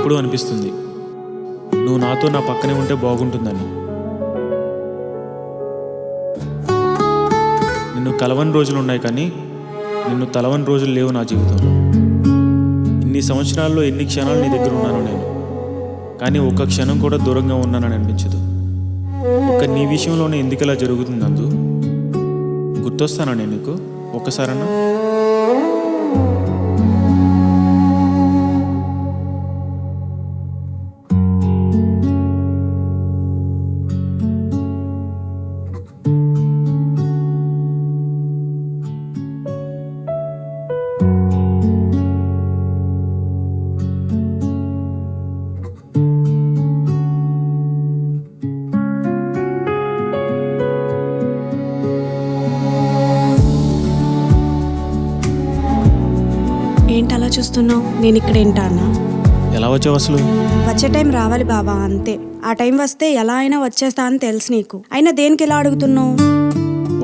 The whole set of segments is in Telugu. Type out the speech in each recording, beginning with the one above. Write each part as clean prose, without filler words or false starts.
ఎప్పుడూ అనిపిస్తుంది నువ్వు నాతో నా పక్కనే ఉంటే బాగుంటుందని. నిన్ను కలవని రోజులు ఉన్నాయి కానీ నిన్ను తలవని రోజులు లేవు నా జీవితంలో. ఇన్ని సంవత్సరాల్లో ఎన్ని క్షణాలు నీ దగ్గర ఉన్నాను నేను, కానీ ఒక్క క్షణం కూడా దూరంగా ఉన్నానని అనిపించదు. ఒక్క నీ విషయంలోనే ఎందుకు ఇలా జరుగుతుంది అందు? గుర్తొస్తానా నేను నీకు ఒక్కసారన్నా? ఏంటి అలా చూస్తున్నావు? నేను ఇక్కడ ఏంటా అన్నా? ఎలా వచ్చావు అసలు? వచ్చే టైం రావాలి బాబా, అంతే. ఆ టైం వస్తే ఎలా అయినా వచ్చేస్తా అని తెలుసు నీకు. అయినా దేనికి ఇలా అడుగుతున్నావు?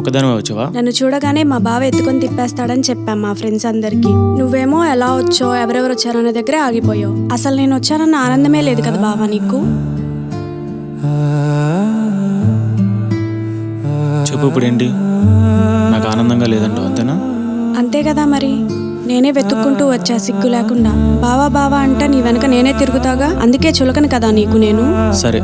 ఒకదానివే వచ్చావా? నన్ను చూడగానే మా బావ ఎత్తుకొని తిప్పేస్తాడని చెప్పాం మా ఫ్రెండ్స్ అందరికి. నువ్వేమో ఎలా వచ్చావు, ఎవరెవరు వచ్చారో అనే దగ్గరే ఆగిపోయావు. అసలు నేను వచ్చానన్న ఆనందమే లేదు కదా బావా నీకు? చెప్పు ఇప్పుడు ఏంటి? నాకు ఆనందంగా లేదంటావు అంతేనా? అంతే కదా మరి. నేనే వెతుక్కుంటూ వచ్చా సిగ్గు లేకుండా. బావా బావా అంట నీ వెనక నేనే తిరుగుతాగా, అందుకే చులకను కదా నీకు నేను. సరే,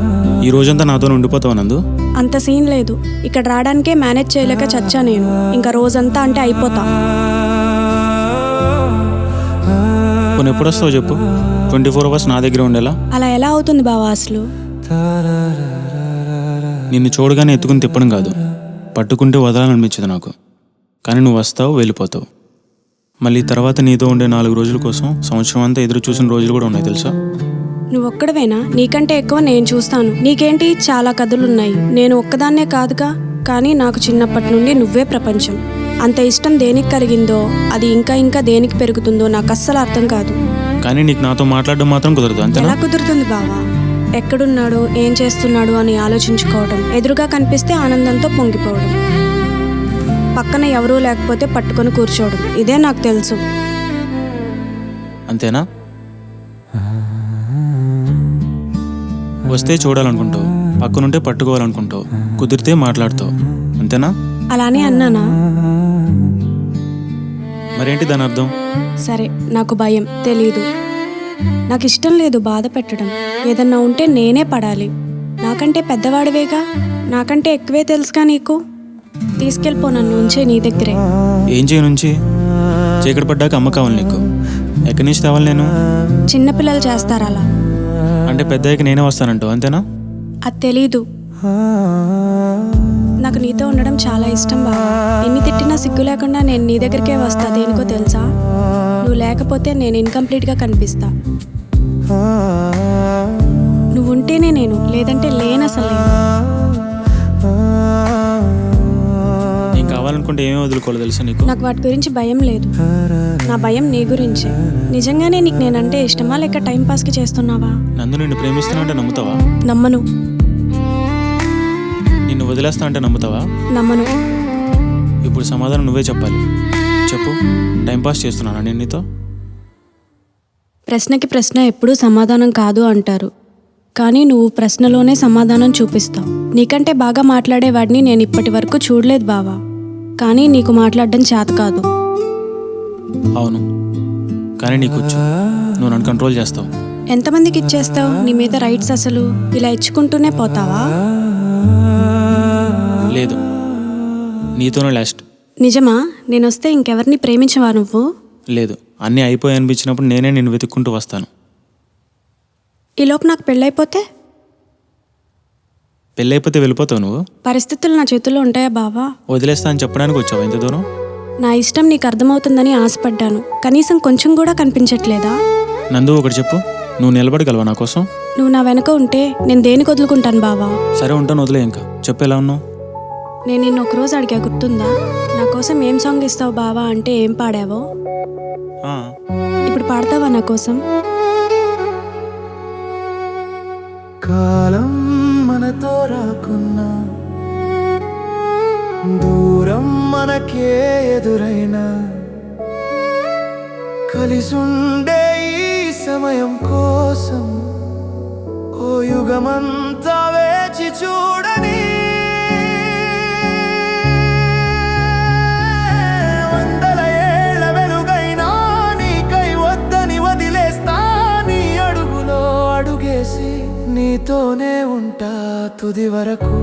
ఈ రోజంతా నాతో ఉండిపోతావు నందు? అంత సీన్ లేదు. ఇక్కడ రావడానికే మేనేజ్ చేయలేక చచ్చా నేను. ఇంకా రోజంతా అంటే అయిపోతా. కొన్ని ఎప్పుడు వస్తావు చెప్పు? 24 hours నా దగ్గర ఉండేలా? అలా ఎలా అవుతుంది బావా అసలు? నిన్ను చూడగానే ఎత్తుకుని తిప్పడం కాదు, పట్టుకుంటే వదలాలనిపించదు నాకు. కానీ నువ్వు వస్తావు, వెళ్ళిపోతావు. మళ్ళీ తర్వాత నీతో ఉండే 4 రోజుల కోసం సంవత్సరం అంతా ఎదురు చూసిన రోజులు కూడా ఉన్నాయి తెలుసా? నువ్వు ఒక్కడవేనా? నీకంటే ఎక్కువ నేను చూస్తాను. నీకేంటి, చాలా కథలున్నాయి. నేను ఒక్కదాన్నే కాదుగా. కానీ నాకు చిన్నప్పటి నుండి నువ్వే ప్రపంచం. అంత ఇష్టం దేనికి కలిగిందో, అది ఇంకా ఇంకా దేనికి పెరుగుతుందో నాకు అస్సలు అర్థం కాదు. కానీ నీకు నాతో మాట్లాడడం మాత్రం కుదరదు అంతేనా? ఎలా కుదురుతుంది బావా? ఎక్కడున్నాడు, ఏం చేస్తున్నాడు అని ఆలోచించుకోవడం, ఎదురుగా కనిపిస్తే ఆనందంతో పొంగిపోవడం, పక్కన ఎవరూ లేకపోతే పట్టుకొని కూర్చోవడం, ఇదే నాకు తెలుసు. అంతేనా? వస్తే చూడాలనుకుంటావు, పక్కనుంటే పట్టుకోవాలనుకుంటావు, కుదిరితే మాట్లాడతావు, అంతేనా? అలానే అన్నానా? మరేంటి దాని అర్థం? సరే, నాకు భయం, తెలీదు. నాకు ఇష్టం లేదు బాధ పెట్టడం. ఏదన్నా ఉంటే నేనే పడాలి. నాకంటే పెద్దవాడివేగా, నాకంటే ఎక్కువే తెలుసుగా నీకు. తీసుకెళ్ళిపో, నన్ను ఉంచే నీ దగ్గరే. ఏం చేయనుంచి? చీకటి పడ్డాక అమ్మ కావాలి నీకు. ఎక్కడి నుంచి తేవాలి నేను? చిన్నపిల్లలు చేస్తారు అలా. అంటే పెద్దయ్యకి నేనే వస్తానంటావు అంతేనా? అది తెలీదు. నాకు నీతో ఉండడం చాలా ఇష్టం బావా. ఎన్ని తిట్టినా సిగ్గు లేకుండా నేను నీ దగ్గరికే వస్తా. దేనికో తెలుసా? నువ్వు లేకపోతే నేను ఇన్కంప్లీట్గా కనిపిస్తా. నువ్వు ఉంటేనే నేను, లేదంటే లేనసలు లేదు. నేను కావాలనుకుంటే ఏమీ వదులుకోవాలి తెలుసా నీకు? నాకు వాటి గురించి భయం లేదు. నా భయం నీ గురించి. నిజంగానే నీకు నేనంటే ఇష్టమా, లేక టైంపాస్కి చేస్తున్నావా? నందు నిన్ను ప్రేమిస్తున్నా అంటే నమ్ముతావా? నమ్మను. నిన్ను వదిలేస్తా అంటే నమ్ముతావా? నమ్మను. ఇప్పుడు సమాధానం నువ్వే చెప్పాలి. చెప్పు, టైంపాస్ చేస్తున్నానా నేను నీతో? ప్రశ్నకి ప్రశ్న ఎప్పుడూ సమాధానం కాదు అంటారు. కానీ నువ్వు ప్రశ్నలోనే సమాధానం చూపిస్తావు. నీకంటే బాగా మాట్లాడేవాడిని నేను ఇప్పటి వరకు చూడలేదు బావా. కానీ నీకు మాట్లాడడం చేత కాదు. అవును, కానీ నీకు వచ్చు. నువ్వు నన్ను కంట్రోల్ చేస్తావు. ఎంతమందికి ఇచ్చేస్తావు నీ మీద రైట్స్? అసలు ఇలా ఇచ్చుకుంటూనే పోతావా? లేదు, నీతోనే లాస్ట్. నిజమా? నేను వస్తే ఇంకెవరిని ప్రేమించవా నువ్వు? లేదు, అన్నీ అయిపోయి అనిపించినప్పుడు నేనే నిన్ను వెతుక్కుంటూ వస్తాను. ఈలోపు నాకు పెళ్ళైపోతే? పెళ్ళైపోతే వెళ్ళిపోతావు నువ్వు? పరిస్థితులు నా చేతుల్లో ఉంటాయా బావా? వదిలేస్తా అని చెప్పడానికి వచ్చావు ఇంత దూరం? నా ఇష్టం నీకు అర్థమవుతుందని ఆశపడ్డాను. కనీసం కొంచెం కూడా కనిపించట్లేదా? నందు ఒకటి చెప్పు, నువ్వు నిలబడగలవా నా కోసం? నువ్వు నా వెనక ఉంటే నేను దేనికి వదులుకుంటాను బావా? సరే ఉంటాను, వదిలే. ఇంకా చెప్పు, ఎలా ఉన్నావు? నేను నిన్ను ఒకరోజు అడిగా, గుర్తుందా? నా కోసం ఏం సాంగ్ ఇస్తావు బావా అంటే ఏం పాడావో. ఇప్పుడు పాడతావా నా కోసం? కాలం మనతో రాకున్నా, దూరం మనకే ఎదురైనా, కలిసుండే ఈ సమయం కోసం లోకమంతా వేచి చూడని వందల ఏళ్ల వెలుగైనా నీకై వద్దని వదిలేస్తా నీ అడుగులో అడుగేసి నీతోనే ఉంటా తుది వరకు